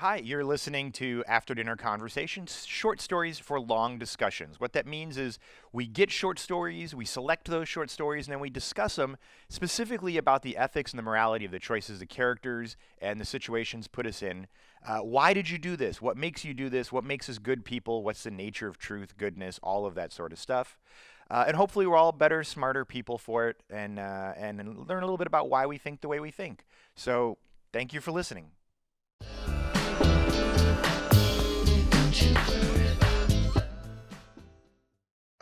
Hi, you're listening to After Dinner Conversations, short stories for long discussions. What that means is we get short stories, we select those short stories, and then we discuss them specifically about the ethics and the morality of the choices the characters and the situations put us in. Why did you do this? What makes you do this? What makes us good people? What's the nature of truth, goodness, all of that sort of stuff. And hopefully we're all better, smarter people for it and learn a little bit about why we think the way we think. So thank you for listening.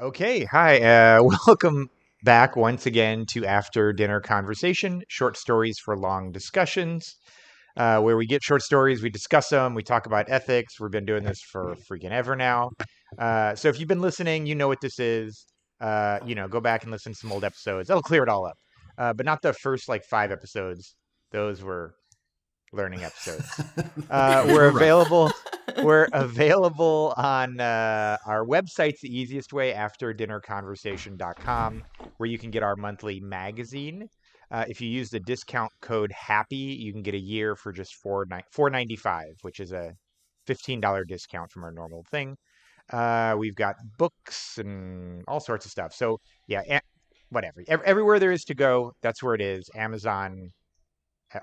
Okay, hi. Welcome back once again to After Dinner Conversation, short stories for long discussions, where we get short stories, we discuss them, we talk about ethics. We've been doing this for freaking ever now. So if you've been listening, you know what this is. Go back and listen to some old episodes. That'll clear it all up. But not the first like 5 episodes. Those were learning episodes. We're available on our website's the easiest way, afterdinnerconversation.com, where you can get our monthly magazine. If you use the discount code HAPPY, you can get a year for just $4.95, which is a $15 discount from our normal thing. We've got books and all sorts of stuff. So yeah, whatever. Everywhere there is to go, that's where it is. Amazon,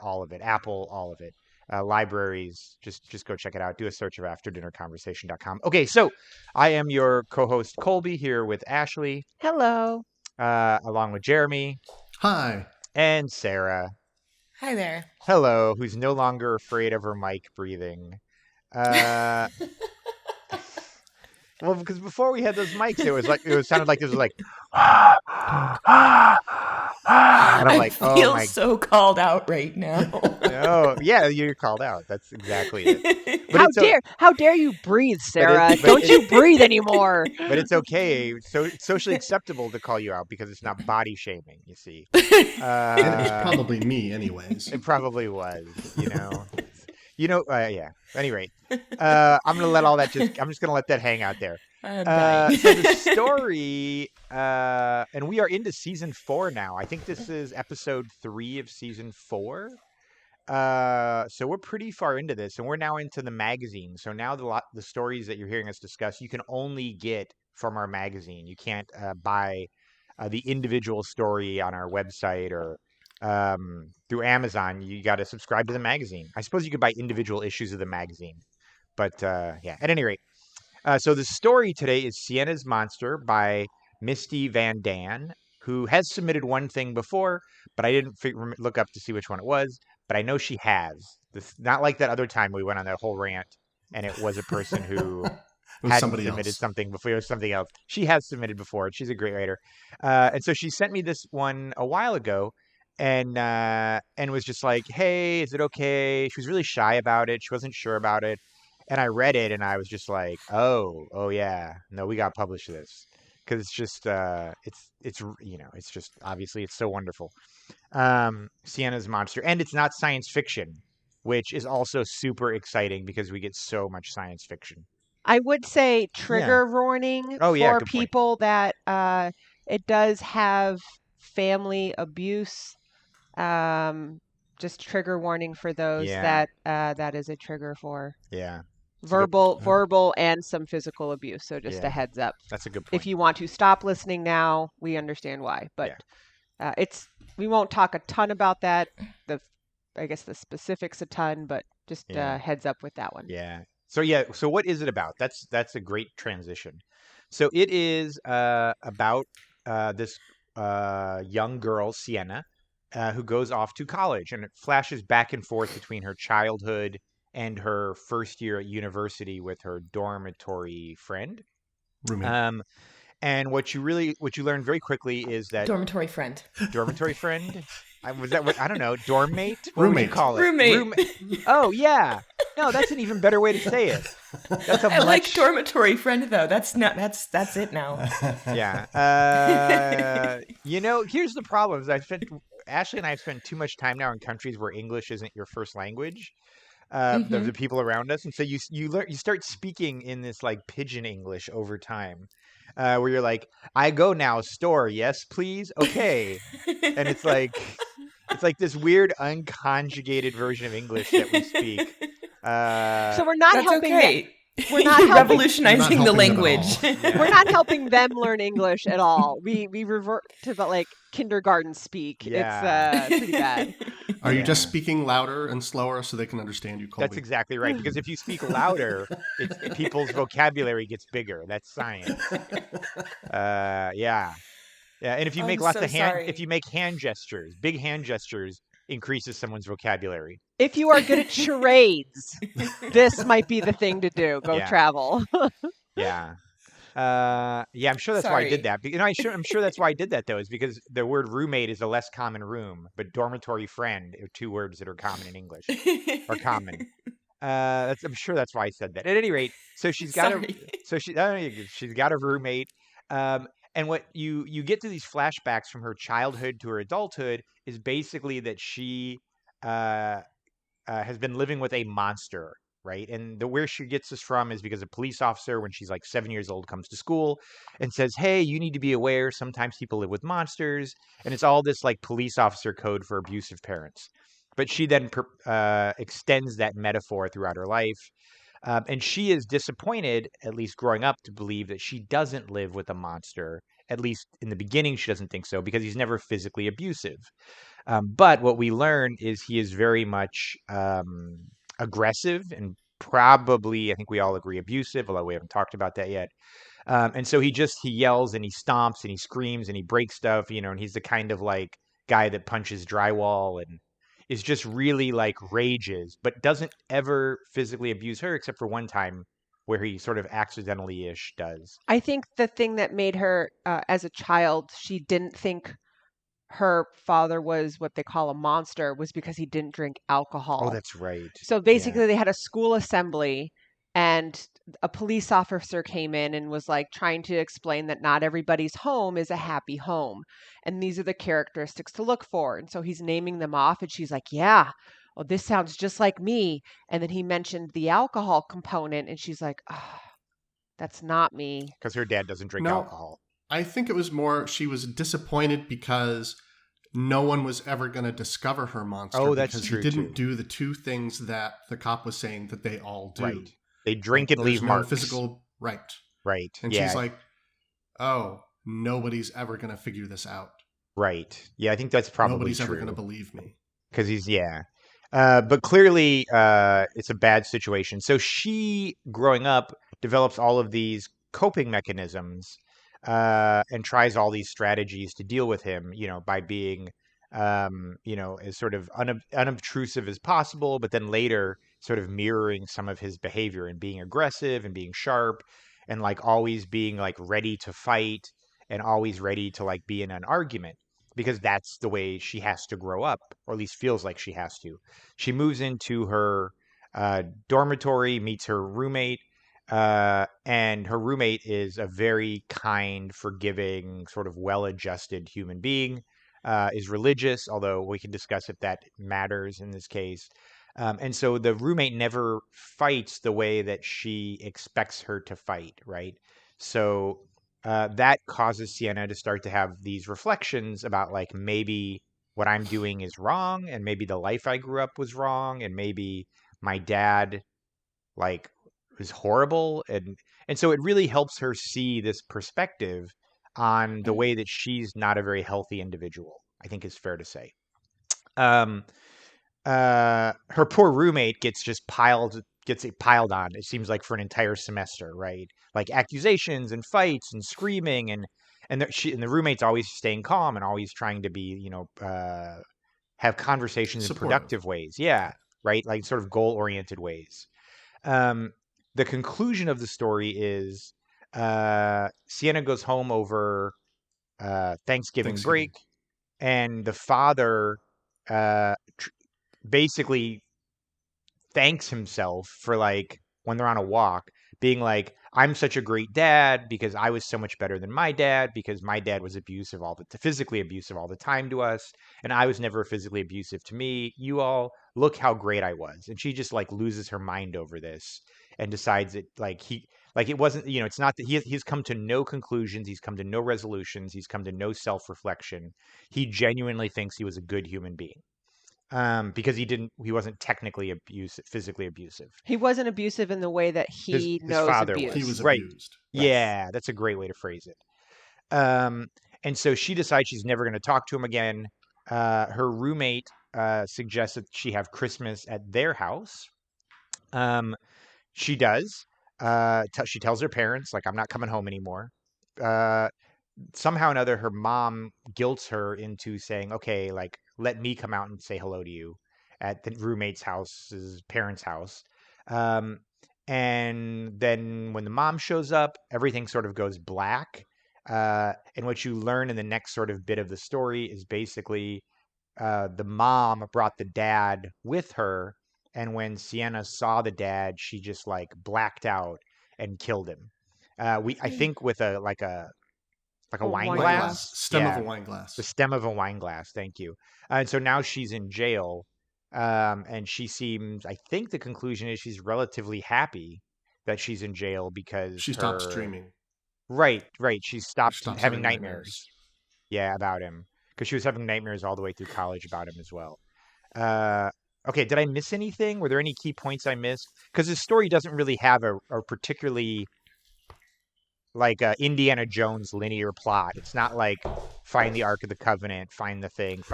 all of it. Apple, all of it. Libraries, just go check it out. Do a search of afterdinnerconversation.com. Okay, so I am your co-host Colby here with Ashley. Hello. Along with Jeremy. Hi. And Sarah. Hi there. Hello, who's no longer afraid of her mic breathing. Well, because before we had those mics, it sounded like this was like, and I'm like, I feel so called out right now. Oh, yeah, you're called out. That's exactly it. But how dare you breathe, Sarah? Don't you breathe anymore. But it's okay. So it's socially acceptable to call you out because it's not body shaming, you see. And it was probably me anyways. It probably was, yeah. Anyway, I'm just gonna let that hang out there. So the story, and we are into season 4 now. I think this is episode 3 of season 4. So we're pretty far into this, and we're now into the magazine. So now the stories that you're hearing us discuss, you can only get from our magazine. You can't buy the individual story on our website or through Amazon. You got to subscribe to the magazine. I suppose you could buy individual issues of the magazine, but yeah. At any rate, so the story today is Sienna's Monster by Mystee Van Dan, who has submitted one thing before, but I didn't look up to see which one it was. But I know she has. Not like that other time we went on that whole rant, and it was a person who hadn't submitted something before. It was something else. She has submitted before, and she's a great writer. And so she sent me this one a while ago, and was just like, "Hey, is it okay?" She was really shy about it. She wasn't sure about it, and I read it, and I was just like, "Oh yeah, no, we got to publish this." Because it's just, it's just, obviously, it's so wonderful. Sienna's Monster. And it's not science fiction, which is also super exciting because we get so much science fiction. I would say trigger warning for people that it does have family abuse. Just trigger warning for those that is a trigger for. Yeah. Verbal and some physical abuse. So just a heads up. That's a good point. If you want to stop listening now, we understand why. But we won't talk a ton about that. I guess the specifics a ton, but just heads up with that one. Yeah. So what is it about? That's a great transition. So it is about this young girl, Sienna, who goes off to college, and it flashes back and forth between her childhood and her first year at university with her dormitory friend. Roommate. And what you learn very quickly is that dormitory friend. Dormitory friend? Was that what? I don't know. Dorm mate? What Roommate. would you call it? Roommate. Oh yeah. No, that's an even better way to say it. I like dormitory friend though. That's it now. Yeah. Here's the problem: Ashley and I have spent too much time now in countries where English isn't your first language. The people around us, and so you start speaking in this like pidgin English over time, where you're like, "I go now, store, yes, please, okay," and it's like this weird unconjugated version of English that we speak. So we're not That's helping okay. We're not You're helping, revolutionizing the language. Yeah. We're not helping them learn English at all. We revert to the like kindergarten speak. Yeah. It's pretty bad. Are you just speaking louder and slower so they can understand you, Colby? That's exactly right. Because if you speak louder, people's vocabulary gets bigger. That's science. Yeah. And if you make lots of if you make hand gestures, big hand gestures increases someone's vocabulary. If you are good at charades, this might be the thing to do. Go travel. Yeah. I'm sure that's why I did that. I'm sure that's why I did that, though, is because the word roommate is a less common room, but dormitory friend are two words that are common in English. Are common. I'm sure that's why I said that. At any rate, so she's got she's got a roommate. And what you get to these flashbacks from her childhood to her adulthood is basically that she has been living with a monster, right? And where she gets this from is because a police officer, when she's like 7 years old, comes to school and says, "Hey, you need to be aware. Sometimes people live with monsters," and it's all this like police officer code for abusive parents. But she then extends that metaphor throughout her life. And she is disappointed, at least growing up, to believe that she doesn't live with a monster. At least in the beginning, she doesn't think so because he's never physically abusive. But what we learn is he is very much aggressive and probably, I think we all agree, abusive, although we haven't talked about that yet. And so he yells and he stomps and he screams and he breaks stuff, and he's the kind of like guy that punches drywall and is just really like rages, but doesn't ever physically abuse her except for one time where he sort of accidentally-ish does. I think the thing that made her, as a child, she didn't think her father was what they call a monster was because he didn't drink alcohol. Oh, that's right. So basically they had a school assembly and a police officer came in and was like trying to explain that not everybody's home is a happy home. And these are the characteristics to look for. And so he's naming them off and she's like, yeah, well, this sounds just like me. And then he mentioned the alcohol component and she's like, oh, that's not me. Because her dad doesn't drink alcohol. I think it was more she was disappointed because no one was ever going to discover her monster. Oh, that's because true. He didn't do the two things that the cop was saying that they all do. Right. They drink and leave marks. Physical, right. Right. And she's like, oh, nobody's ever going to figure this out. Right. Yeah, I think that's probably nobody's true. Ever going to believe me. Because but clearly it's a bad situation. So she, growing up, develops all of these coping mechanisms and tries all these strategies to deal with him, by being, as sort of unobtrusive as possible, but then later sort of mirroring some of his behavior and being aggressive and being sharp and like always being like ready to fight and always ready to like be in an argument. Because that's the way she has to grow up, or at least feels like she has to. She moves into her dormitory, meets her roommate, and her roommate is a very kind, forgiving, sort of well-adjusted human being, is religious, although we can discuss if that matters in this case. And so the roommate never fights the way that she expects her to fight, right? So that causes Sienna to start to have these reflections about like maybe what I'm doing is wrong and maybe the life I grew up was wrong and maybe my dad like was horrible and so it really helps her see this perspective on the way that she's not a very healthy individual, I think is fair to say. Her poor roommate gets piled on, it seems like, for an entire semester, right? Like accusations and fights and screaming and the roommate's always staying calm and always trying to be, have conversations in productive ways. Yeah, right? Like sort of goal-oriented ways. The conclusion of the story is Sienna goes home over Thanksgiving break and the father basically thanks himself for like when they're on a walk being like, I'm such a great dad because I was so much better than my dad because my dad was physically abusive all the time to us and I was never physically abusive to me. You all look how great I was. And she just like loses her mind over this and decides that it wasn't, it's not that he's come to no conclusions. He's come to no resolutions. He's come to no self-reflection. He genuinely thinks he was a good human being. because he wasn't technically physically abusive. He wasn't abusive in the way that he His knows father abuse. He was right. abused. Yeah, that's a great way to phrase it. And so she decides she's never going to talk to him again. Her roommate suggests that she have Christmas at their house. She does. She tells her parents, like, I'm not coming home anymore. Somehow or another, her mom guilts her into saying, okay, like, let me come out and say hello to you at the roommate's house, his parents' house. And then when the mom shows up, everything sort of goes black. And what you learn in the next sort of bit of the story is basically the mom brought the dad with her. And when Sienna saw the dad, she just like blacked out and killed him. I think with a wine wine glass. glass. Stem of a wine glass. The stem of a wine glass. Thank you. And so now she's in jail. And she seems, I think the conclusion is she's relatively happy that she's in jail because she stops dreaming. Right. She stopped having nightmares. nightmares. Yeah, about him. Because she was having nightmares all the way through college about him as well. Okay, did I miss anything? Were there any key points I missed? Because this story doesn't really have a particularly like Indiana Jones linear plot. It's not like find the Ark of the Covenant, find the thing,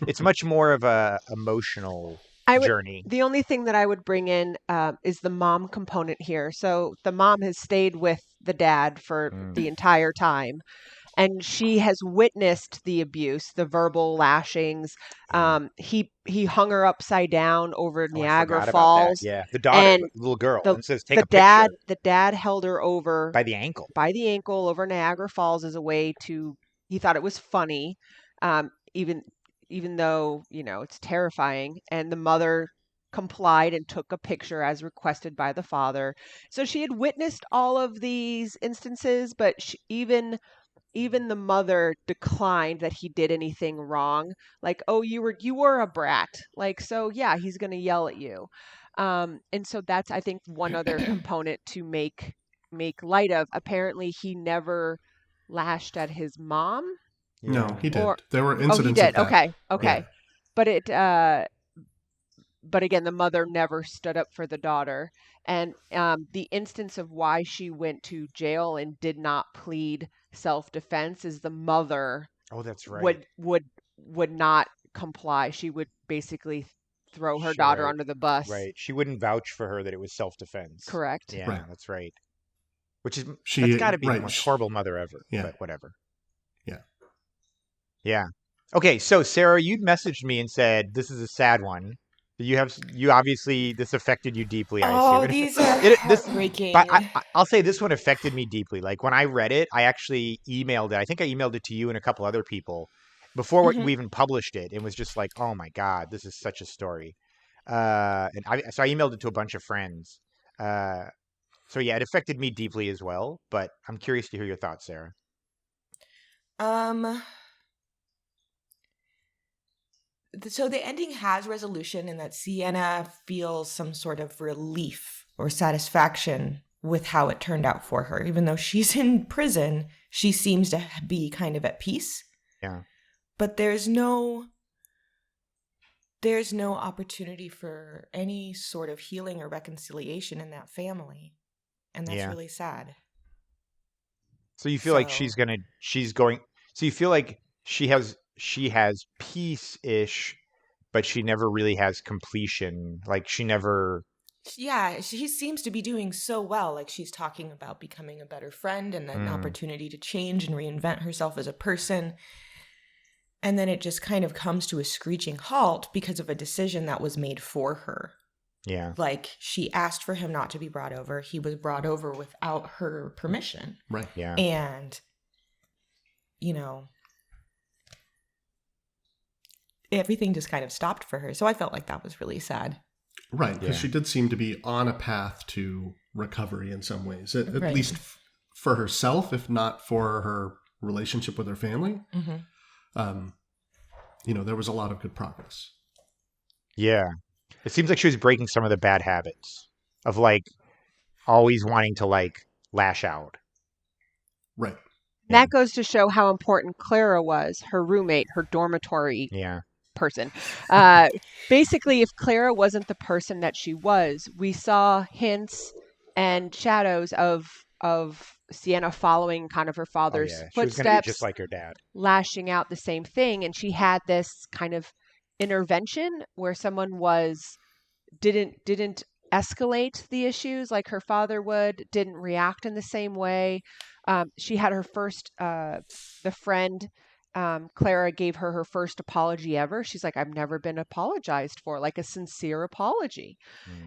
It's much more of a emotional journey. The only thing that I would bring in is the mom component here. So the mom has stayed with the dad for the entire time. And she has witnessed the abuse, the verbal lashings. He hung her upside down over Niagara Falls. Yeah, the daughter, little girl, and says, "Take a picture." picture. The dad held her over by the ankle over Niagara Falls as a way to. He thought it was funny, even though it's terrifying. And the mother complied and took a picture as requested by the father. So she had witnessed all of these instances, but even the mother declined that he did anything wrong. Like, oh, you were a brat. Like, so yeah, he's going to yell at you. And so that's, I think, one other component to make light of. Apparently he never lashed at his mom. No, he did. There were incidents. Oh, he did. Of that. Okay. Yeah. But again, the mother never stood up for the daughter. And the instance of why she went to jail and did not plead self-defense is the mother. Oh, that's right. Would not comply. She would basically throw her daughter under the bus. Right. She wouldn't vouch for her that it was self-defense. Correct. Yeah, right. That's right. That's got to be the most horrible mother ever. Yeah. But whatever. Yeah. Yeah. Okay, so Sarah, you'd messaged me and said this is a sad one. You obviously, this affected you deeply. I assume. These are heartbreaking. But I'll say this one affected me deeply. Like when I read it, I actually emailed it. I think I emailed it to you and a couple other people before we even published it. It was just like, oh my God, this is such a story. So I emailed it to a bunch of friends. So yeah, it affected me deeply as well. But I'm curious to hear your thoughts, Sarah. So the ending has resolution in that Sienna feels some sort of relief or satisfaction with how it turned out for her. Even though she's in prison, she seems to be kind of at peace. Yeah. But there's no opportunity for any sort of healing or reconciliation in that family. And that's really sad. So you feel like she's going, so you feel like she has peace-ish, but she never really has completion. Like she never. Yeah, she seems to be doing so well. Like she's talking about becoming a better friend and an opportunity to change and reinvent herself as a person. And then it just kind of comes to a screeching halt because of a decision that was made for her. Yeah. Like she asked for him not to be brought over. He was brought over without her permission. Right. Yeah. And, everything just kind of stopped for her. So I felt like that was really sad. Right, because she did seem to be on a path to recovery in some ways, at least for herself, if not for her relationship with her family. Mm-hmm. There was a lot of good progress. Yeah. It seems like she was breaking some of the bad habits of like always wanting to like lash out. Right. That goes to show how important Clara was, her roommate, her dormitory person. Basically, if Clara wasn't the person that she was, we saw hints and shadows of Sienna following kind of her father's She footsteps, was going to be just like her dad, lashing out the same thing. And she had this kind of intervention where someone didn't escalate the issues like her father would, didn't react in the same way. She had her first, the friend, Clara gave her first apology ever. She's like, I've never been apologized for, like a sincere apology.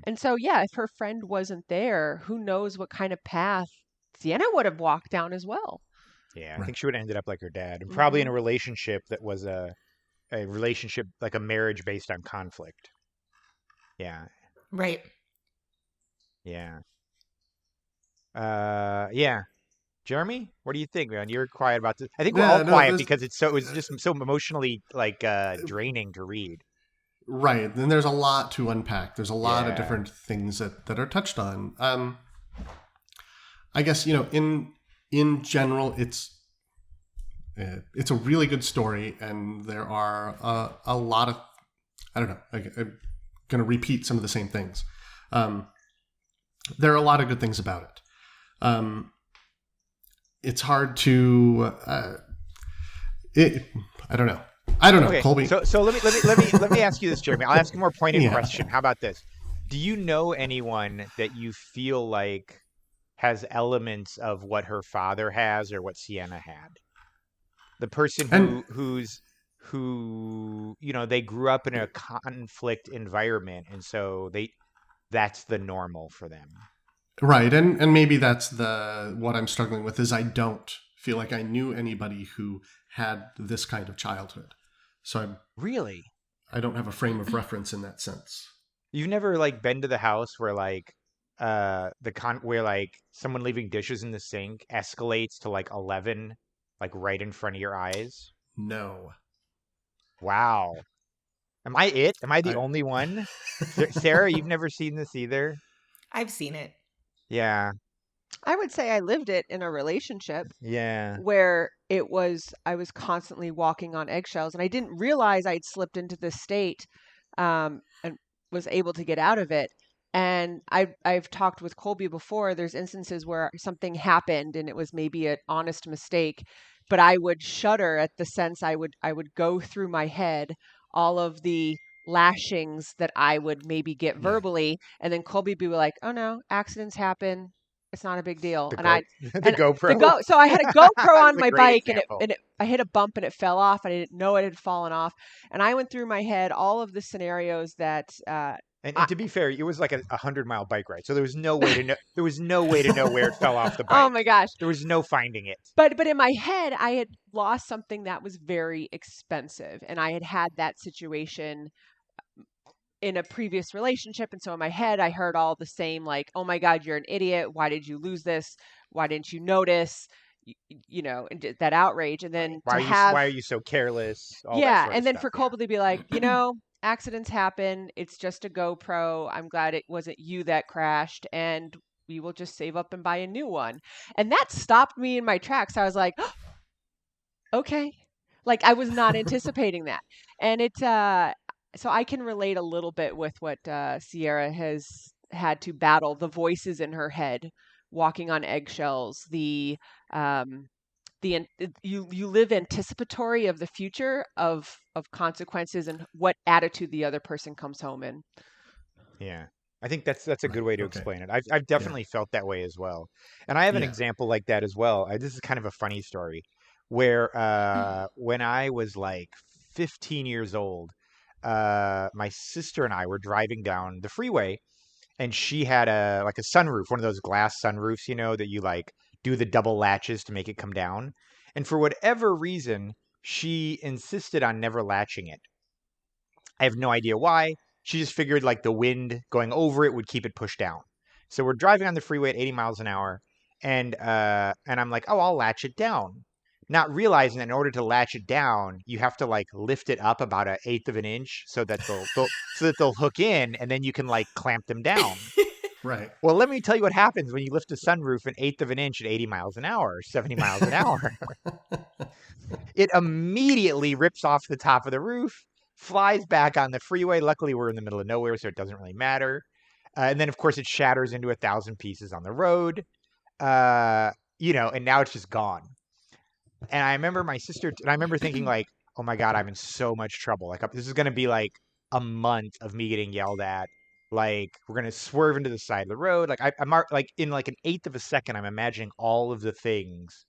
And so, yeah, if her friend wasn't there, who knows what kind of path Sienna would have walked down as well. Yeah, I think she would have ended up like her dad, and probably in a relationship that was a relationship, like a marriage based on conflict. Yeah. Right. Yeah. Yeah. Jeremy, what do you think, man? You're quiet about this. I think we're all quiet because it was just so emotionally draining to read. Right. Then there's a lot to unpack. There's a lot of different things that are touched on. I guess, in general, it's a really good story, and there are a lot of, I don't know, I'm going to repeat some of the same things. There are a lot of good things about it. It's hard to, I don't know. Okay. Colby. So let me ask you this, Jeremy. I'll ask a more pointed question. How about this? Do you know anyone that you feel like has elements of what her father has or what Sienna had? The person who they grew up in a conflict environment, and so that's the normal for them. Right, and maybe that's what I'm struggling with is I don't feel like I knew anybody who had this kind of childhood. So I don't have a frame of reference in that sense. You've never been to the house where where someone leaving dishes in the sink escalates to 11 right in front of your eyes? No. Wow. Am I it? Am I the only one? Sarah, you've never seen this either? I've seen it. Yeah. I would say I lived it in a relationship. Yeah. Where I was constantly walking on eggshells, and I didn't realize I'd slipped into this state, and was able to get out of it. And I've talked with Colby before. There's instances where something happened and it was maybe an honest mistake, but I would shudder at the sense I would go through my head all of the lashings that I would maybe get verbally, and then Colby would be like, "Oh no, accidents happen. It's not a big deal." The GoPro. So I had a GoPro on my bike, and I hit a bump and it fell off. I didn't know it had fallen off, and I went through my head all of the scenarios that. And to be fair, it was like a 100-mile bike ride, so there was no way to know. There was no way to know where it fell off the bike. Oh my gosh! There was no finding it. But in my head, I had lost something that was very expensive, and I had that situation in a previous relationship, and so in my head I heard all the same, like, oh my God, you're an idiot, why did you lose this, why didn't you notice, and that outrage. And then why are you so careless, all that sort and then stuff. for Colby to be like, accidents happen, it's just a GoPro, I'm glad it wasn't you that crashed, and we will just save up and buy a new one. And that stopped me in my tracks. I was like, oh, okay, I was not anticipating that. And it's so I can relate a little bit with what Sierra has had to battle, the voices in her head, walking on eggshells, you live anticipatory of the future of consequences and what attitude the other person comes home in. Yeah. I think that's a good way to explain it. I've definitely felt that way as well. And I have an example like that as well. This is kind of a funny story where when I was 15 years old, my sister and I were driving down the freeway, and she had a sunroof, one of those glass sunroofs, that you do the double latches to make it come down. And for whatever reason, she insisted on never latching it. I have no idea why. She just figured the wind going over it would keep it pushed down. So we're driving on the freeway at 80 miles an hour, and I'm like, oh, I'll latch it down. Not realizing that in order to latch it down, you have to lift it up about 1/8 of an inch so that they'll hook in, and then you can clamp them down. Right. Well, let me tell you what happens when you lift a sunroof 1/8 of an inch at 80 miles an hour, 70 miles an hour. It immediately rips off the top of the roof. flies back on the freeway. Luckily, we're in the middle of nowhere, so it doesn't really matter. And then, of course, it shatters into 1,000 pieces on the road. And now it's just gone. And I remember my sister, and I remember thinking like, oh my God, I'm in so much trouble. Like, this is going to be like a month of me getting yelled at. Like, we're going to swerve into the side of the road. Like, I'm like in like an eighth of a second, I'm imagining all of the things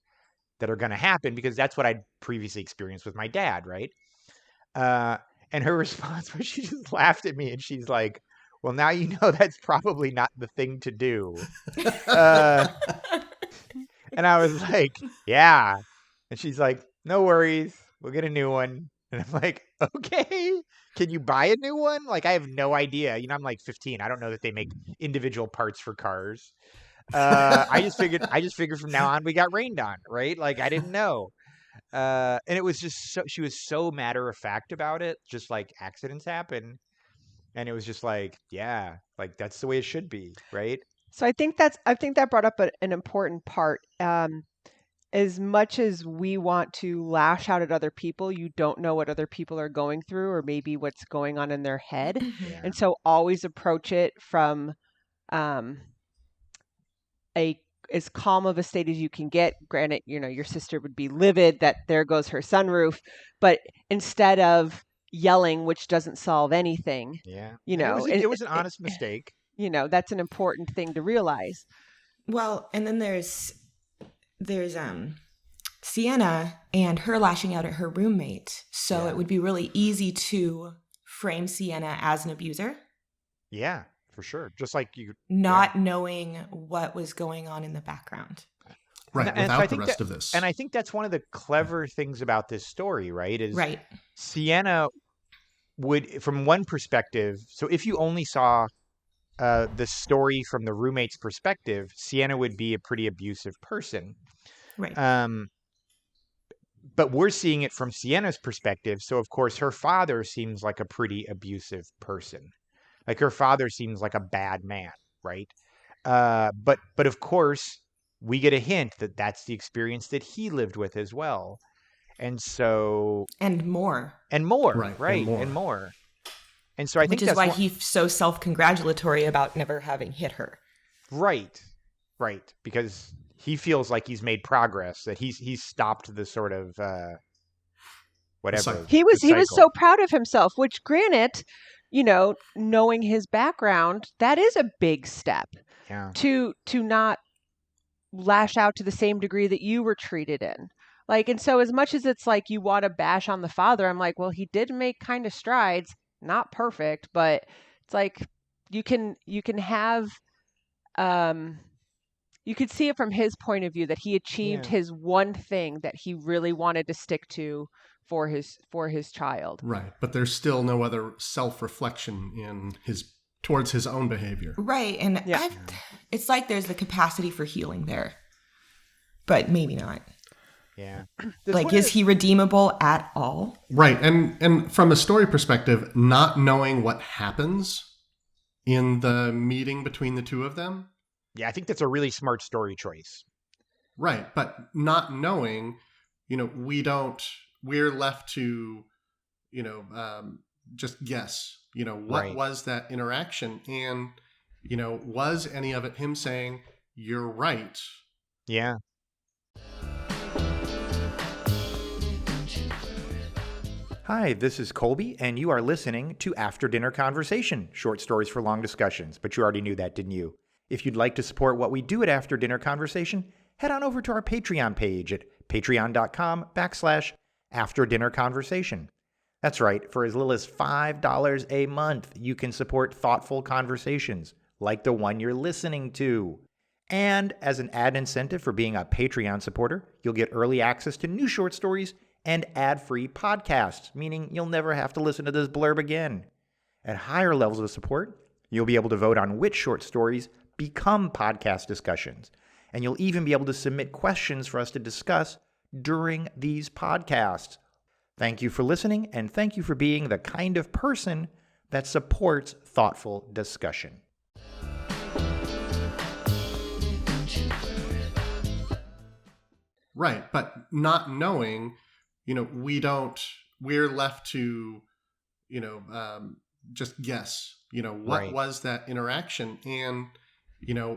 that are going to happen because that's what I'd previously experienced with my dad, right? And her response was she just laughed at me and she's like, well, now you know that's probably not the thing to do. And I was like, yeah. And she's like, no worries. We'll get a new one. And I'm like, okay, can you buy a new one? Like, I have no idea. I'm like 15. I don't know that they make individual parts for cars. I just figured from now on we got rained on, right? Like, I didn't know. And it was just she was so matter of fact about it, just like accidents happen. And it was just like, yeah, like that's the way it should be, right? So I think that brought up an important part. As much as we want to lash out at other people, you don't know what other people are going through or maybe what's going on in their head. Yeah. And so always approach it from as calm of a state as you can get. Granted, your sister would be livid that there goes her sunroof, but instead of yelling, which doesn't solve anything. Yeah. It was an honest mistake. That's an important thing to realize. Well, and then there's Sienna and her lashing out at her roommate. So it would be really easy to frame Sienna as an abuser. Yeah, for sure. Just like you not knowing what was going on in the background. Right, without the rest of this. And I think that's one of the clever things about this story, right? Is right. Sienna would, from one perspective, so if you only saw the story from the roommate's perspective, Sienna would be a pretty abusive person. Right. But we're seeing it from Sienna's perspective, so of course her father seems like a pretty abusive person. Like her father seems like a bad man, right? But of course we get a hint that that's the experience that he lived with as well. And so and more. Right. And more. And so I think that's why he's so self-congratulatory about never having hit her. Right. Because he feels like he's made progress, that he's stopped the sort of whatever. He was so proud of himself, which granted, knowing his background, that is a big step. Yeah. To not lash out to the same degree that you were treated in. Like, and so as much as it's like you want to bash on the father, I'm like, well, he did make kind of strides. Not perfect, but it's like you can have you could see it from his point of view that he achieved his one thing that he really wanted to stick to for his child. Right, but there's still no other self-reflection towards his own behavior. Right, and it's like there's the capacity for healing there, but maybe not. Yeah. Like, is he redeemable at all? Right. And from a story perspective, not knowing what happens in the meeting between the two of them. Yeah, I think that's a really smart story choice. Right. But not knowing, we're left to, just guess, what was that interaction? And, was any of it him saying, you're right? Yeah. Hi, this is Colby, and you are listening to After Dinner Conversation, short stories for long discussions, but you already knew that, didn't you? If you'd like to support what we do at After Dinner Conversation, head on over to our Patreon page at patreon.com/afterdinnerconversation. That's right, for as little as $5 a month, you can support thoughtful conversations like the one you're listening to. And as an add incentive for being a Patreon supporter, you'll get early access to new short stories and ad-free podcasts, meaning you'll never have to listen to this blurb again. At higher levels of support, you'll be able to vote on which short stories become podcast discussions, and you'll even be able to submit questions for us to discuss during these podcasts. Thank you for listening, and thank you for being the kind of person that supports thoughtful discussion. Right, but not knowing, we're left to, just guess, what was that interaction? And,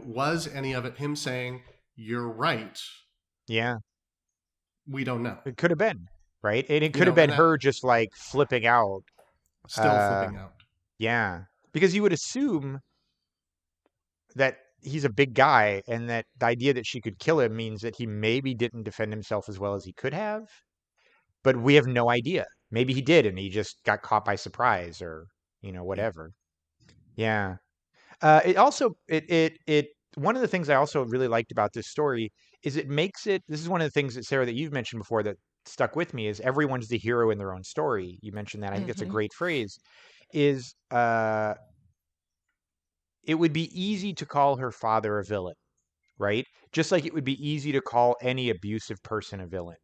was any of it him saying, "You're right"? Yeah. We don't know. It could have been, right? And it could have been her just like flipping out. Still flipping out. Yeah. Because you would assume that he's a big guy and that the idea that she could kill him means that he maybe didn't defend himself as well as he could have. But we have no idea. Maybe he did and he just got caught by surprise or, whatever. Yeah. It also, one of the things I also really liked about this story is it makes it, this is one of the things that, Sarah, that you've mentioned before that stuck with me is everyone's the hero in their own story. You mentioned that. I think that's a great phrase. Is it would be easy to call her father a villain, right? Just like it would be easy to call any abusive person a villain.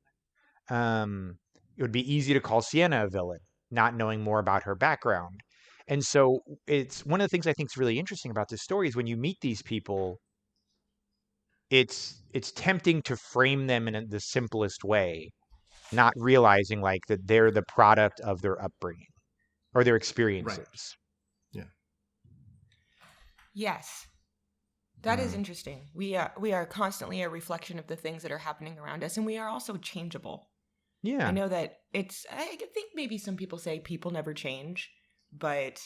It would be easy to call Sienna a villain, not knowing more about her background. And so it's one of the things I think is really interesting about this story is when you meet these people, it's tempting to frame them in the simplest way, not realizing like that they're the product of their upbringing or their experiences. Right. Yeah. Yes. That is interesting. We are constantly a reflection of the things that are happening around us, and we are also changeable. Yeah. I know that I think maybe some people say people never change, but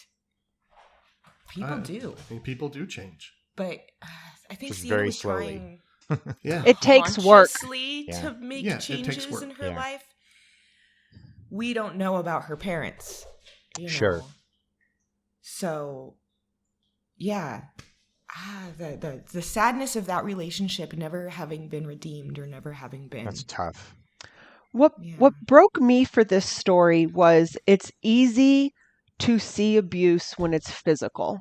people do. I think people do change. But I think Just Sienna very was slowly. trying It takes work to make it changes takes work. in her life. We don't know about her parents. Sure. So, yeah. The sadness of that relationship never having been redeemed or never having been. That's tough. What broke me for this story was it's easy to see abuse when it's physical.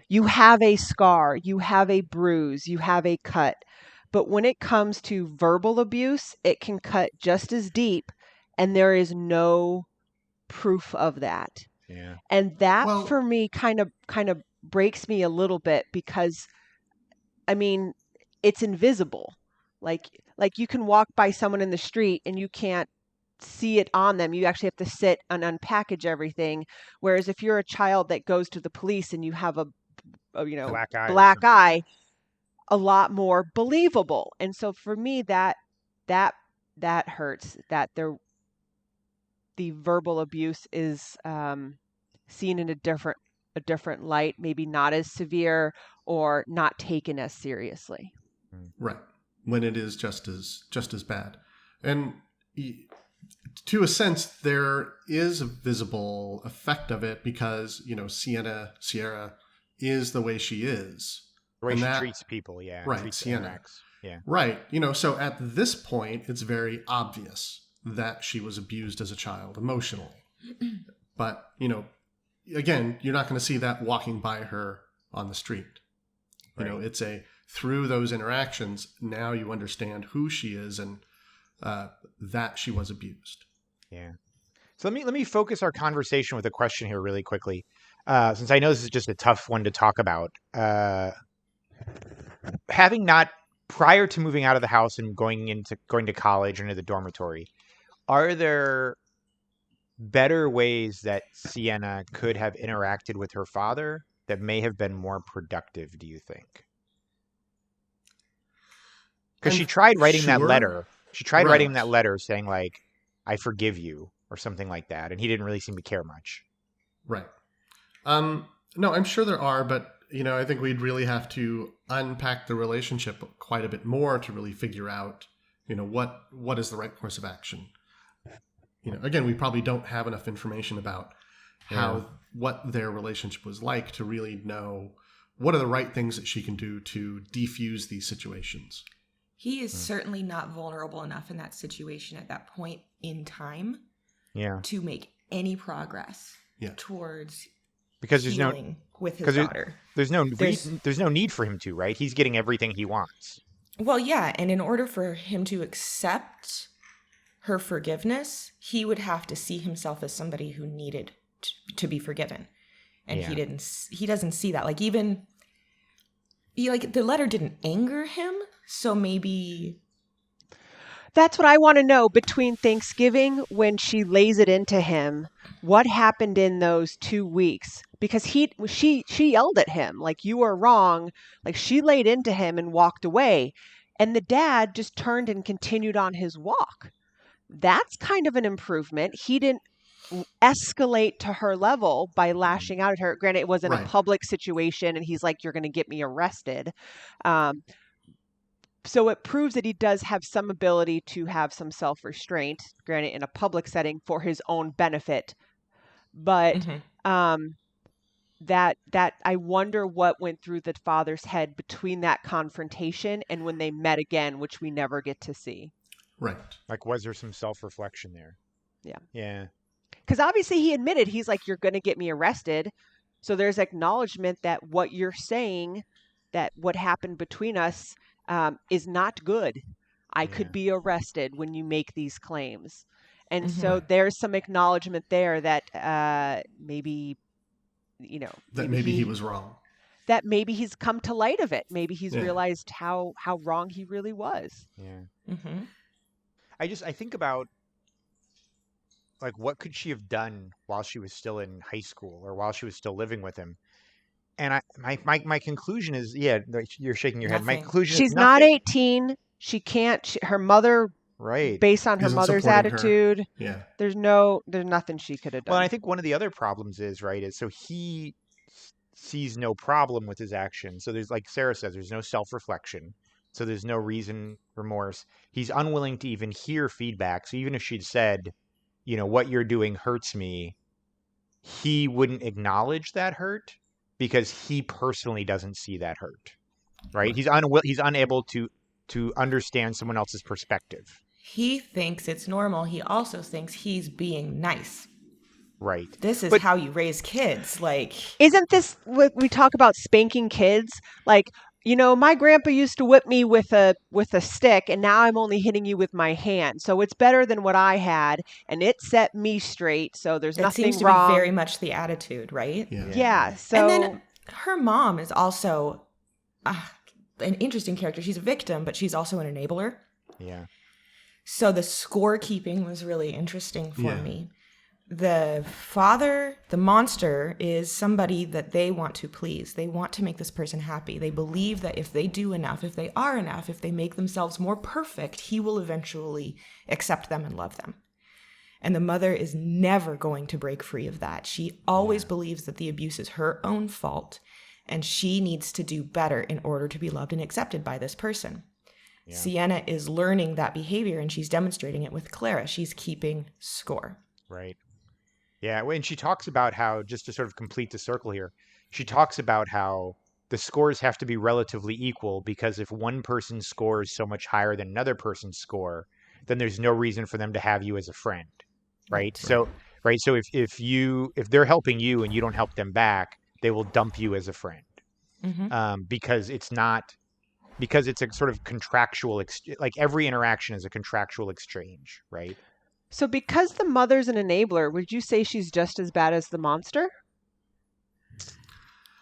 You have a scar, you have a bruise, you have a cut. But when it comes to verbal abuse, it can cut just as deep, and there is no proof of that. Yeah. And that for me kind of breaks me a little bit because, I mean, it's invisible. Like you can walk by someone in the street and you can't see it on them. You actually have to sit and unpackage everything. Whereas if you're a child that goes to the police and you have a black eye, a lot more believable. And so for me, that hurts. That the verbal abuse is seen in a different light, maybe not as severe or not taken as seriously. Right. When it is just as bad. And to a sense, there is a visible effect of it because, Sierra is the way she is. The way she treats people, yeah. Right, treats Sienna. Yeah. Right. So at this point, it's very obvious that she was abused as a child emotionally. But, again, you're not going to see that walking by her on the street. It's through those interactions, now you understand who she is and that she was abused. Yeah. So let me focus our conversation with a question here really quickly, since I know this is just a tough one to talk about. Having not, prior to moving out of the house and going to college or into the dormitory, are there better ways that Sienna could have interacted with her father that may have been more productive, do you think? Because she tried writing that letter. She tried writing that letter saying, like, I forgive you, or something like that, and he didn't really seem to care much. Right. No, I'm sure there are, but, I think we'd really have to unpack the relationship quite a bit more to really figure out, what is the right course of action. Again, we probably don't have enough information about what their relationship was like to really know what are the right things that she can do to defuse these situations. He is certainly not vulnerable enough in that situation at that point in time to make any progress towards healing with his daughter. There's no need for him to, right? He's getting everything he wants. Well, yeah, and in order for him to accept her forgiveness, he would have to see himself as somebody who needed to be forgiven. And he doesn't see that. Like, even the letter didn't anger him, so maybe That's what I want to know. Between Thanksgiving, when she lays it into him, what happened in those 2 weeks? Because she yelled at him like, "You are wrong." Like, she laid into him and walked away, and the dad just turned and continued on his walk. That's kind of an improvement. He didn't escalate to her level by lashing out at her. Granted, it wasn't a public situation, and he's like, "You're going to get me arrested." So it proves that he does have some ability to have some self-restraint, granted in a public setting, for his own benefit. But that I wonder what went through the father's head between that confrontation and when they met again, which we never get to see. Right. Like, was there some self-reflection there? Yeah. Yeah. Because obviously he admitted, he's like, "You're going to get me arrested." So there's acknowledgement that what you're saying, that what happened between us, is not good. I could be arrested when you make these claims. And so there's some acknowledgement there that maybe, that maybe he was wrong. That maybe he's come to light of it. Maybe he's realized how wrong he really was. Yeah. I think about, like, what could she have done while she was still in high school or while she was still living with him? And my conclusion is, you're shaking your head. My conclusion she's is not 18. She can't. Her mother, based on her Isn't mother's supporting attitude, her. there's nothing she could have done. Well, I think one of the other problems is so he sees no problem with his actions. So there's, like Sarah says, there's no self-reflection. So there's no reason, remorse. He's unwilling to even hear feedback. So even if she'd said, what you're doing hurts me, he wouldn't acknowledge that hurt because he personally doesn't see that hurt, right? He's unable to understand someone else's perspective. He thinks it's normal. He also thinks he's being nice. Right. This is how you raise kids. Like, isn't this what we talk about, spanking kids? Like, my grandpa used to whip me with a stick, and now I'm only hitting you with my hand. So it's better than what I had, and it set me straight. So there's nothing wrong. It seems to be very much the attitude, right? Yeah. So, and then her mom is also an interesting character. She's a victim, but she's also an enabler. Yeah. So the scorekeeping was really interesting for me. The father, the monster, is somebody that they want to please. They want to make this person happy. They believe that if they do enough, if they are enough, if they make themselves more perfect, he will eventually accept them and love them. And the mother is never going to break free of that. She always believes that the abuse is her own fault, and she needs to do better in order to be loved and accepted by this person. Yeah. Sienna is learning that behavior, and she's demonstrating it with Clara. She's keeping score. Right. Yeah, when she talks about how, just to sort of complete the circle here, she talks about how the scores have to be relatively equal because if one person scores so much higher than another person's score, then there's no reason for them to have you as a friend, right? So if they're helping you and you don't help them back, they will dump you as a friend, because it's a sort of contractual, like every interaction is a contractual exchange, right? So because the mother's an enabler, would you say she's just as bad as the monster?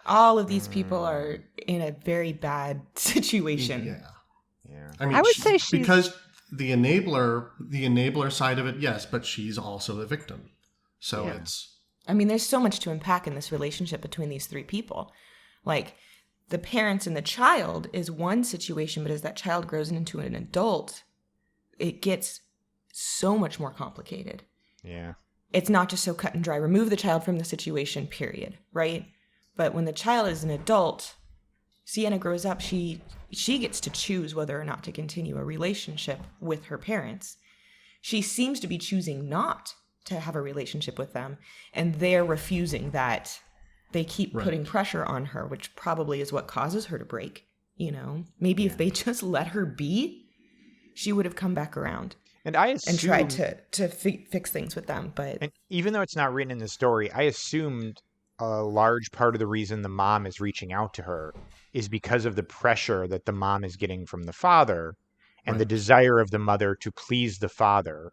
All of these people are in a very bad situation. Yeah. I mean, I would say she's... because the enabler side of it, yes, but she's also the victim. So it's... I mean, there's so much to unpack in this relationship between these three people. Like, the parents and the child is one situation, but as that child grows into an adult, it gets so much more complicated. Yeah. It's not just so cut and dry. Remove the child from the situation, period. Right? But when the child is an adult, Sienna grows up, she gets to choose whether or not to continue a relationship with her parents. She seems to be choosing not to have a relationship with them, and they're refusing that. They keep putting pressure on her, which probably is what causes her to break. Maybe if they just let her be, she would have come back around. And I assumed, and tried to fix things with them. And even though it's not written in the story, I assumed a large part of the reason the mom is reaching out to her is because of the pressure that the mom is getting from the father and the desire of the mother to please the father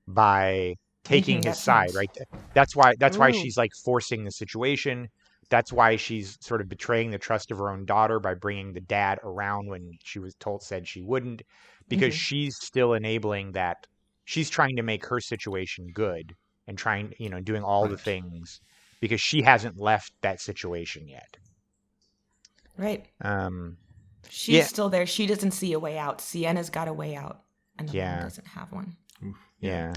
by taking his side, right? That's why she's like forcing the situation. That's why she's sort of betraying the trust of her own daughter by bringing the dad around when she was said she wouldn't, because she's still enabling that. She's trying to make her situation good and trying, doing all the things because she hasn't left that situation yet. Right. She's Yeah. still there. She doesn't see a way out. Sienna's got a way out, and the mom Yeah. doesn't have one. Yeah.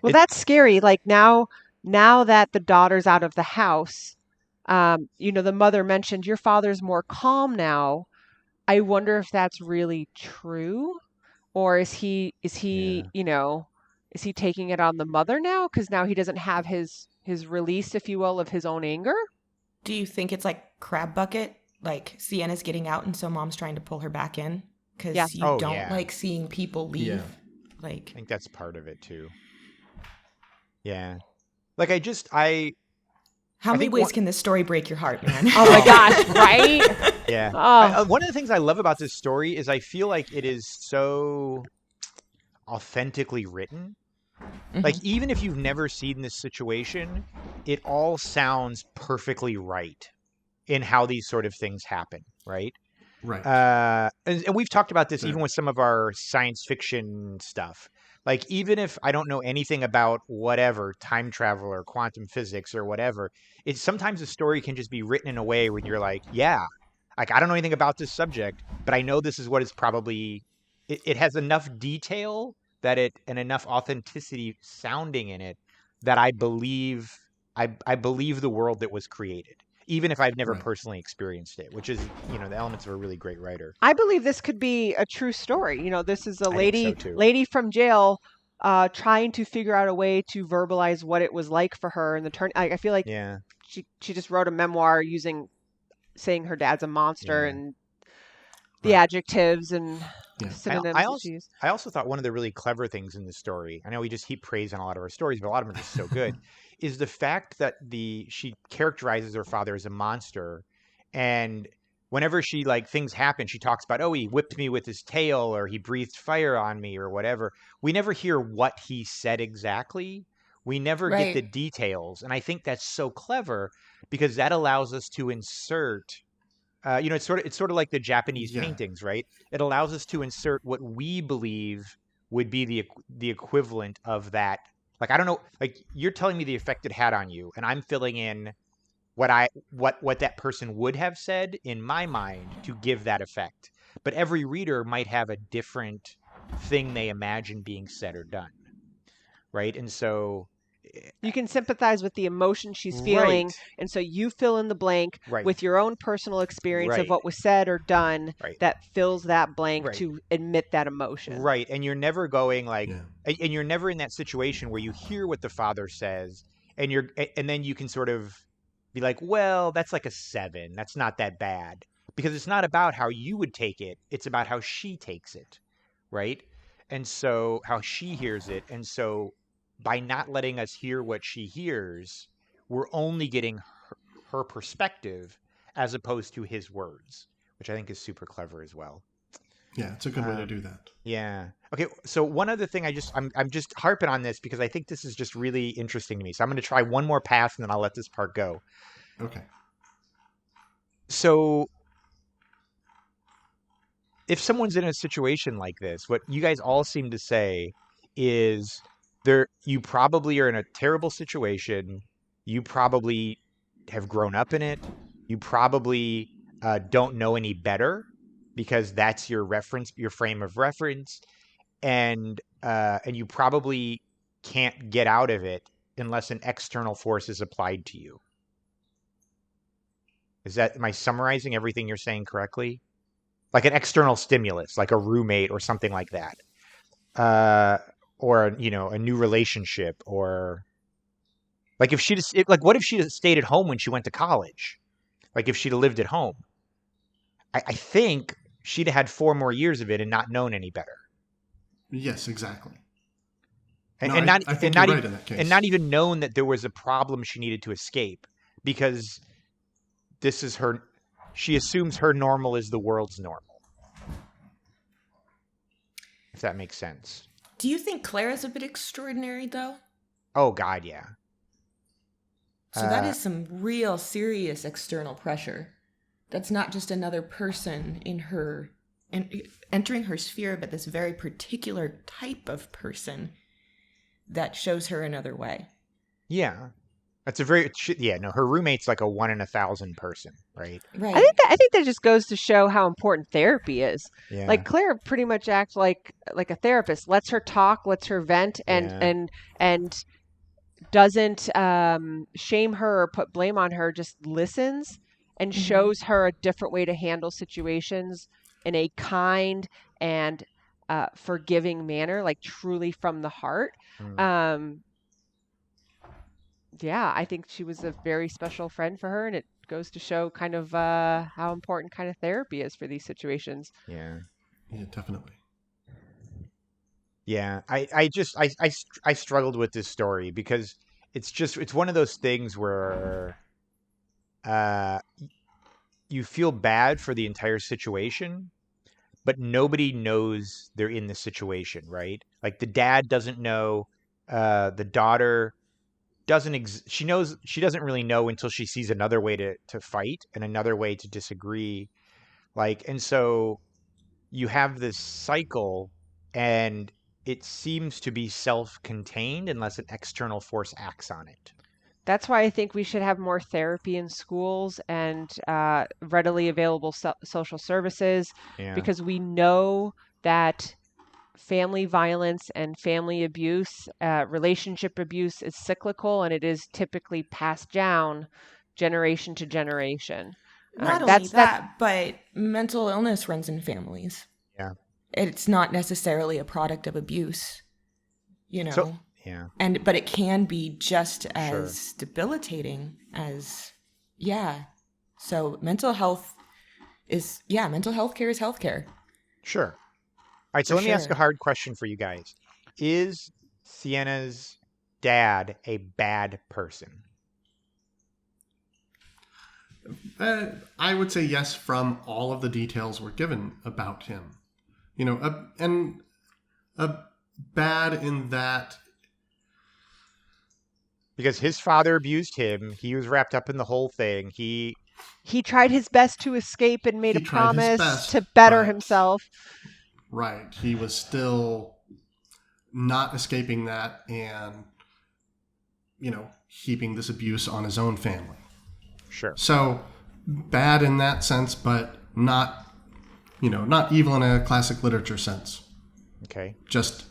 Well, that's scary. Like now that the daughter's out of the house, the mother mentioned your father's more calm now. I wonder if that's really true, or is he is he taking it on the mother now because now he doesn't have his release, if you will, of his own anger? Do you think it's like crab bucket? Like Sienna's getting out, and so mom's trying to pull her back in because you don't like seeing people leave. Yeah. Like, I think that's part of it too. Yeah. Like how many ways can this story break your heart, man? Oh my gosh, right? Yeah. Oh. One of the things I love about this story is I feel like it is so authentically written. Like, even if you've never seen this situation, it all sounds perfectly right in how these sort of things happen, right? Right. And we've talked about this even with some of our science fiction stuff. Like, even if I don't know anything about whatever, time travel or quantum physics or whatever, it's sometimes a story can just be written in a way when you're like, yeah, like, I don't know anything about this subject, but I know this is what it's probably, it has enough detail and enough authenticity sounding in it that I believe the world that was created, even if I've never personally experienced it, which is, the elements of a really great writer. I believe this could be a true story. This is a think so, too. lady from jail trying to figure out a way to verbalize what it was like for her in the turn. I feel like she just wrote a memoir saying her dad's a monster and the adjectives and synonyms that she used. I also thought one of the really clever things in the story, I know we just heap praise on a lot of our stories, but a lot of them are just so good, is the fact that she characterizes her father as a monster, and whenever she, like, things happen, she talks about, oh, he whipped me with his tail, or he breathed fire on me, or whatever. We never hear what he said exactly. We never get the details, and I think that's so clever because that allows us to insert. It's sort of like the Japanese paintings, right? It allows us to insert what we believe would be the equivalent of that. Like, I don't know, like, you're telling me the effect it had on you, and I'm filling in what that person would have said in my mind to give that effect. But every reader might have a different thing they imagine being said or done, right? And so you can sympathize with the emotion she's feeling, and so you fill in the blank with your own personal experience of what was said or done that fills that blank to admit that emotion. Right, and you're never going like, and you're never in that situation where you hear what the father says, and then you can sort of be like, well, that's like a 7. That's not that bad, because it's not about how you would take it. It's about how she takes it, right? And so how she hears it, and so by not letting us hear what she hears, we're only getting her perspective as opposed to his words, which I think is super clever as well. Yeah, it's a good way to do that. Yeah. Okay, so one other thing I'm just harping on this because I think this is just really interesting to me. So I'm going to try one more pass and then I'll let this part go. Okay. So if someone's in a situation like this, what you guys all seem to say is you probably are in a terrible situation. You probably have grown up in it. You probably don't know any better because that's your frame of reference, and you probably can't get out of it unless an external force is applied to you. Am I summarizing everything you're saying correctly? Like an external stimulus, like a roommate or something like that. Or, a new relationship, or like what if she just stayed at home when she went to college? Like if she'd have lived at home, I think she'd have had 4 more years of it and not known any better. Yes, exactly. And not even known that there was a problem she needed to escape, because this is she assumes her normal is the world's normal. If that makes sense. Do you think Clara's a bit extraordinary, though? Oh, God, yeah. So that is some real serious external pressure. That's not just another person in her entering her sphere, but this very particular type of person that shows her another way. Yeah. That's a very her roommate's like a 1 in 1,000 person, right? Right. I think that just goes to show how important therapy is. Yeah. Like Claire pretty much acts like a therapist, lets her talk, lets her vent, and doesn't shame her or put blame on her, just listens and shows her a different way to handle situations in a kind and forgiving manner, like truly from the heart. Yeah, I think she was a very special friend for her, and it goes to show kind of how important kind of therapy is for these situations. Yeah. Yeah, definitely. Yeah, I struggled with this story because it's one of those things where you feel bad for the entire situation, but nobody knows they're in the situation, right? Like the dad doesn't know, the daughter she doesn't really know until she sees another way to fight and another way to disagree. And so you have this cycle, and it seems to be self-contained unless an external force acts on it. That's why I think we should have more therapy in schools and readily available social services, because we know that family violence and family abuse, relationship abuse is cyclical, and it is typically passed down generation to generation. Not only that, but mental illness runs in families. Yeah. It's not necessarily a product of abuse, So, yeah. But it can be just as debilitating as, So mental health care is healthcare. Sure. All right, so let me ask a hard question for you guys. Is Sienna's dad a bad person? I would say yes from all of the details we're given about him. And bad in that... Because his father abused him. He was wrapped up in the whole thing. He tried his best to escape and made a promise to better himself. Right. He was still not escaping that and, heaping this abuse on his own family. Sure. So bad in that sense, but not evil in a classic literature sense. Okay. Just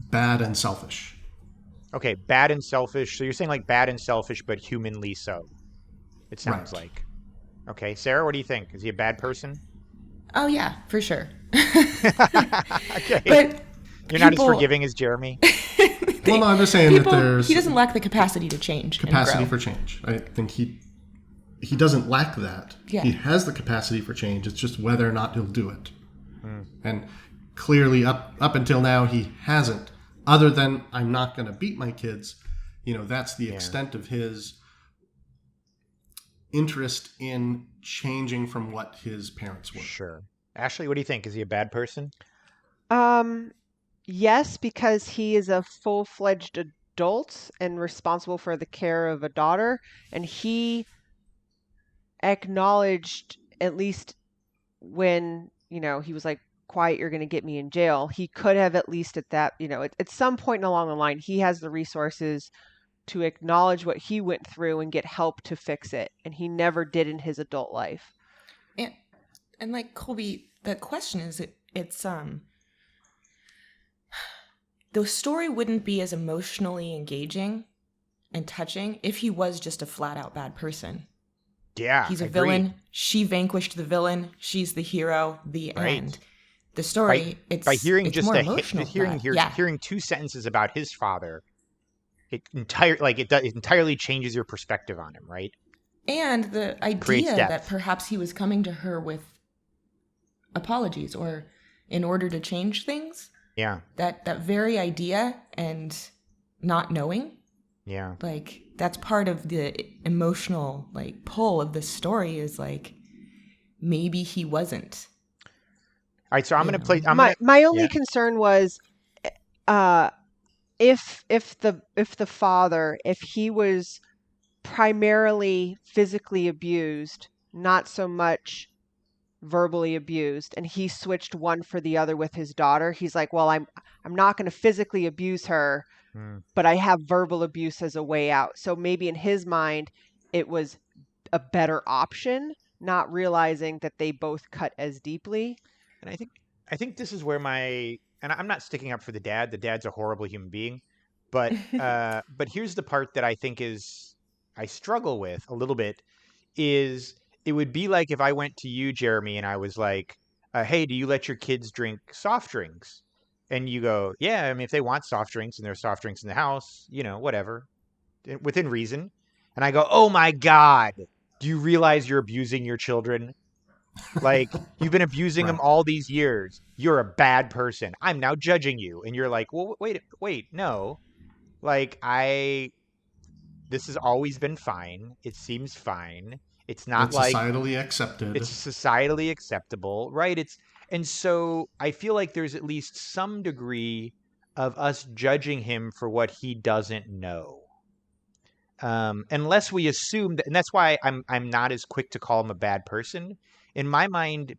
bad and selfish. Okay, bad and selfish. So you're saying like bad and selfish, but humanly so. It sounds like. Okay, Sarah, what do you think? Is he a bad person? Oh yeah, for sure. Okay. But you're not as forgiving as Jeremy? Well, no, I'm just saying that he doesn't lack the capacity to change. Capacity for change. I think he doesn't lack that. Yeah. He has the capacity for change. It's just whether or not he'll do it. And clearly up until now he hasn't. Other than, I'm not going to beat my kids. That's the extent of his interest in changing from what his parents were. Sure. Ashley, what do you think? Is he a bad person? Yes, because he is a full-fledged adult and responsible for the care of a daughter, and he acknowledged, at least when, he was like, quiet, you're going to get me in jail. He could have at least at that, at some point along the line, he has the resources to acknowledge what he went through and get help to fix it. And he never did in his adult life. And like Colby, the question is, it's the story wouldn't be as emotionally engaging and touching if he was just a flat out bad person. Yeah, he's a villain. She vanquished the villain. She's the hero. The end. The story. Hearing 2 sentences about his father, it entirely changes your perspective on him, right? And the idea that perhaps he was coming to her with apologies or in order to change things. Yeah. That very idea and not knowing. Yeah. Like, that's part of the emotional pull of this story is maybe he wasn't. All right, so I'm going to play. My only concern was, if the father, if he was primarily physically abused, not so much verbally abused, and he switched one for the other with his daughter. He's like, well, I'm not going to physically abuse her, but I have verbal abuse as a way out. So maybe in his mind, it was a better option, not realizing that they both cut as deeply. And I think this is where and I'm not sticking up for the dad. The dad's a horrible human being, but here's the part that I think I struggle with a little bit is it would be like if I went to you, Jeremy, and I was like, hey, do you let your kids drink soft drinks? And you go, yeah, I mean, if they want soft drinks and there's soft drinks in the house, whatever, within reason. And I go, oh my God, do you realize you're abusing your children? Like, you've been abusing them all these years. You're a bad person. I'm now judging you. And you're like, well, wait, no. Like, this has always been fine. It seems fine. It's not like societally accepted. It's societally acceptable, right? And so I feel like there's at least some degree of us judging him for what he doesn't know. Unless we assume that, and that's why I'm not as quick to call him a bad person. In my mind,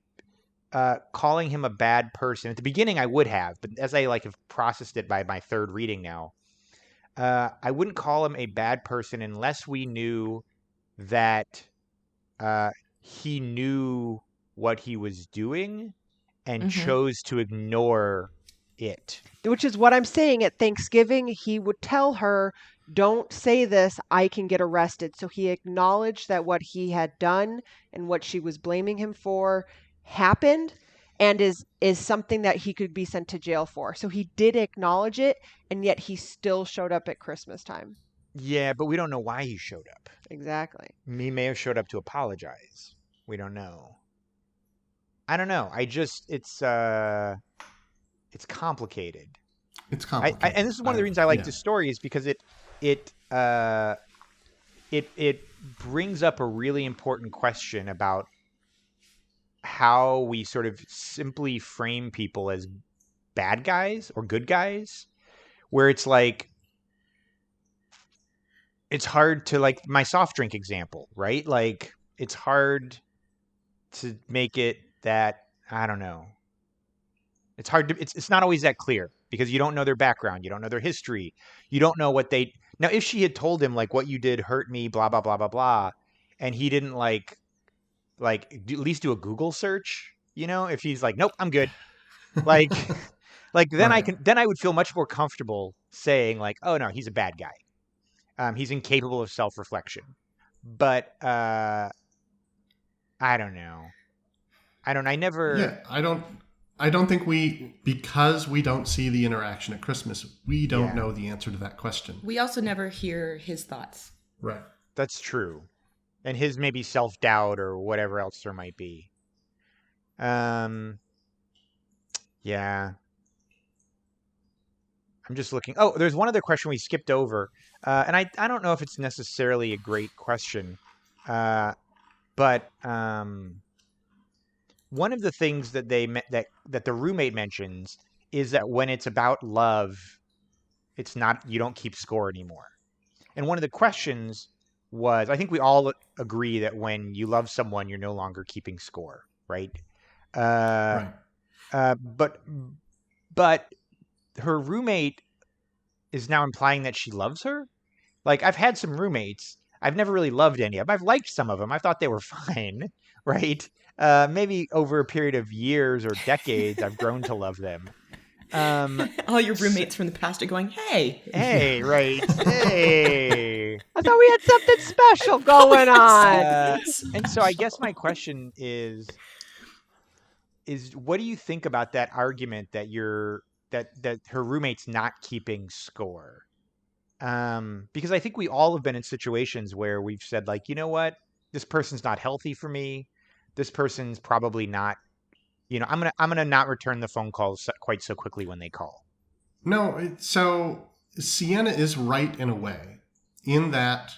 calling him a bad person at the beginning I would have, but as I have processed it by my third reading now, I wouldn't call him a bad person unless we knew that he knew what he was doing and chose to ignore it. Which is what I'm saying. At Thanksgiving, he would tell her, don't say this, I can get arrested. So he acknowledged that what he had done and what she was blaming him for happened and is something that he could be sent to jail for. So he did acknowledge it, and yet he still showed up at Christmas time. Yeah, but we don't know why he showed up. Exactly. He may have showed up to apologize. We don't know. I don't know. It's complicated. It's complicated. And this is one of the reasons I like this story is because it brings up a really important question about how we sort of simply frame people as bad guys or good guys, where it's like, it's hard to, like my soft drink example, right? Like, it's hard to make it that, I don't know. It's hard to, it's not always that clear because you don't know their background. You don't know their history. You don't know what now if she had told him like, what you did hurt me, blah, blah, blah, blah, blah. And he didn't at least do a Google search, if he's like, nope, I'm good. Then then I would feel much more comfortable saying like, oh no, he's a bad guy. He's incapable of self-reflection. But I don't know. I don't think because we don't see the interaction at Christmas, we don't know the answer to that question. We also never hear his thoughts. Right. That's true. And his maybe self-doubt or whatever else there might be. Yeah. I'm just looking. Oh, there's one other question we skipped over. And I don't know if it's necessarily a great question. But one of the things that that the roommate mentions is that when it's about love, it's not, you don't keep score anymore. And one of the questions was, I think we all agree that when you love someone, you're no longer keeping score, right? Right. But her roommate is now implying that she loves her. Like, I've had some roommates. I've never really loved any of them. I've liked some of them. I thought they were fine, right? Maybe over a period of years or decades, I've grown to love them. All your roommates from the past are going, hey, right, hey. I thought we had something special going on. And so I guess my question is what do you think about that argument that that her roommate's not keeping score? Because I think we all have been in situations where we've said like, you know what, this person's not healthy for me. This person's probably not, I'm gonna not return the phone calls quite so quickly when they call. No, so Sienna is right in a way, in that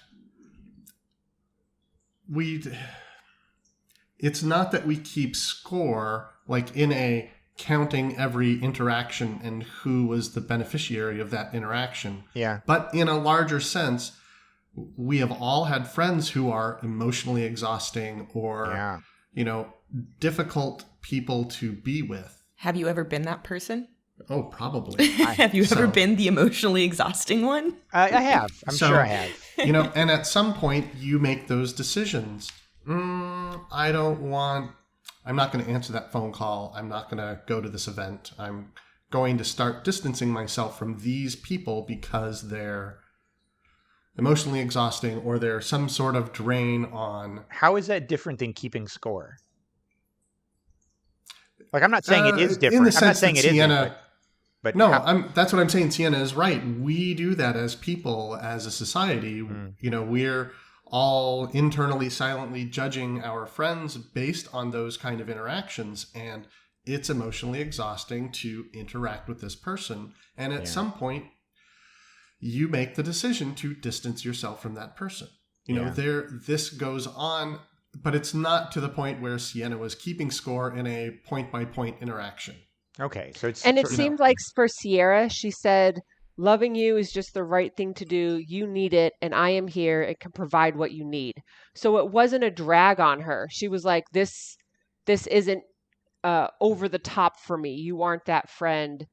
it's not that we keep score like in a counting every interaction and who was the beneficiary of that interaction. Yeah. But in a larger sense, we have all had friends who are emotionally exhausting or, difficult people to be with. Have you ever been that person? Oh, probably. Have you ever been the emotionally exhausting one? I have. I'm sure I have. And at some point you make those decisions. I'm not going to answer that phone call. I'm not going to go to this event. I'm going to start distancing myself from these people because they're emotionally exhausting or there's some sort of drain on. How is that different than keeping score? Like, I'm not saying it is different. In the sense I'm not saying that it Sienna, isn't. But no, that's what I'm saying. Sienna is right. We do that as people, as a society. We're all internally, silently judging our friends based on those kind of interactions. And it's emotionally exhausting to interact with this person. And at some point, you make the decision to distance yourself from that person. This goes on, but it's not to the point where Sienna was keeping score in a point-by-point interaction. Okay, so it's... And it seemed like for Sierra, she said, loving you is just the right thing to do. You need it, and I am here and can provide what you need. So it wasn't a drag on her. She was like, this isn't over the top for me. You aren't that friend,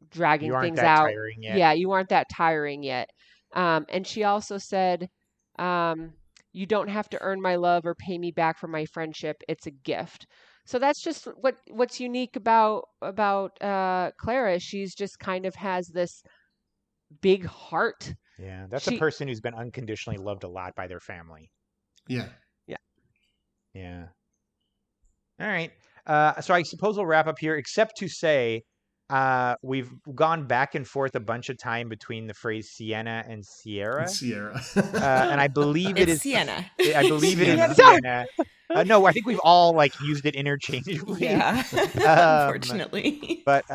dragging things out. Tiring yet. Yeah, you aren't that tiring yet. And she also said, you don't have to earn my love or pay me back for my friendship. It's a gift. So that's just what's unique about Clara. She's just kind of has this big heart. Yeah, that's a person who's been unconditionally loved a lot by their family. Yeah. Yeah. All right. So I suppose we'll wrap up here, except to say we've gone back and forth a bunch of time between the phrase Sienna and Sierra. And I believe it is Sienna. I believe it is Sienna. No, I think we've all used it interchangeably. Yeah, unfortunately. But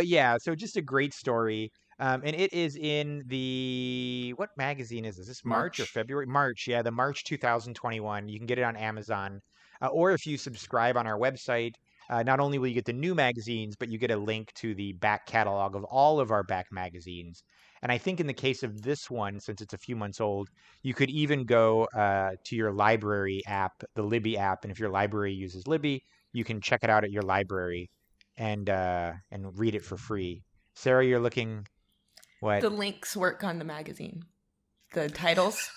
yeah, so just a great story. And it is in what magazine is this? Is this March or February? March, yeah, the March 2021. You can get it on Amazon. Or if you subscribe on our website, not only will you get the new magazines, but you get a link to the back catalog of all of our back magazines. And I think in the case of this one, since it's a few months old, you could even go to your library app, the Libby app. And if your library uses Libby, you can check it out at your library and read it for free. Sarah, you're looking what? The links work on the magazine. The titles.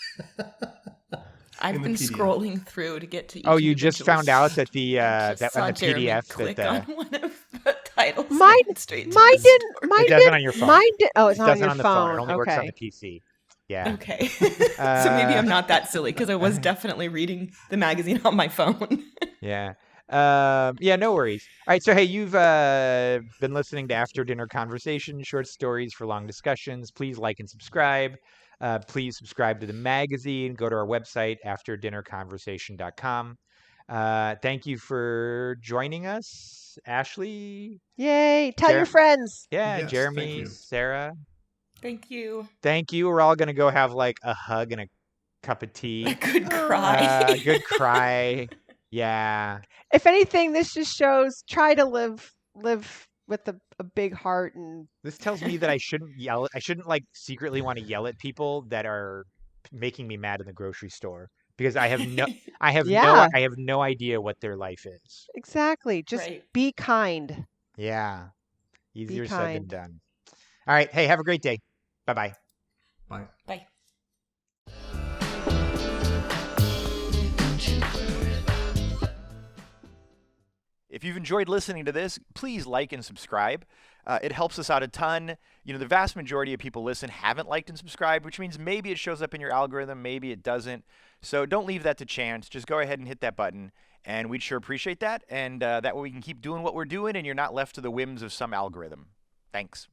I've been scrolling through to get to each. Oh, you just found out that the that on the PDF click that on one of the titles. Mine it doesn't on your phone. It's not on your on the phone. It only works on the PC. Yeah. Okay. So maybe I'm not that silly because I was definitely reading the magazine on my phone. Yeah. Yeah, no worries. All right, so hey, you've been listening to After Dinner Conversations, short stories for long discussions. Please like and subscribe. Please subscribe to the magazine. Go to our website, afterdinnerconversation.com. Thank you for joining us, Ashley. Yay! Tell your friends. Yeah, yes, Jeremy, Sarah. Thank you. Thank you. We're all gonna go have a hug and a cup of tea. A good cry. A good cry. Yeah. If anything, this just shows try to live with a big heart. And this tells me that I shouldn't yell. I shouldn't secretly want to yell at people that are making me mad in the grocery store because I have no idea what their life is. Exactly. Just be kind. Yeah. Easier said than done. All right. Hey, have a great day. Bye-bye. Bye. Bye. If you've enjoyed listening to this, please like and subscribe. It helps us out a ton. The vast majority of people haven't liked and subscribed, which means maybe it shows up in your algorithm, maybe it doesn't. So don't leave that to chance. Just go ahead and hit that button, and we'd sure appreciate that. And that way we can keep doing what we're doing, and you're not left to the whims of some algorithm. Thanks.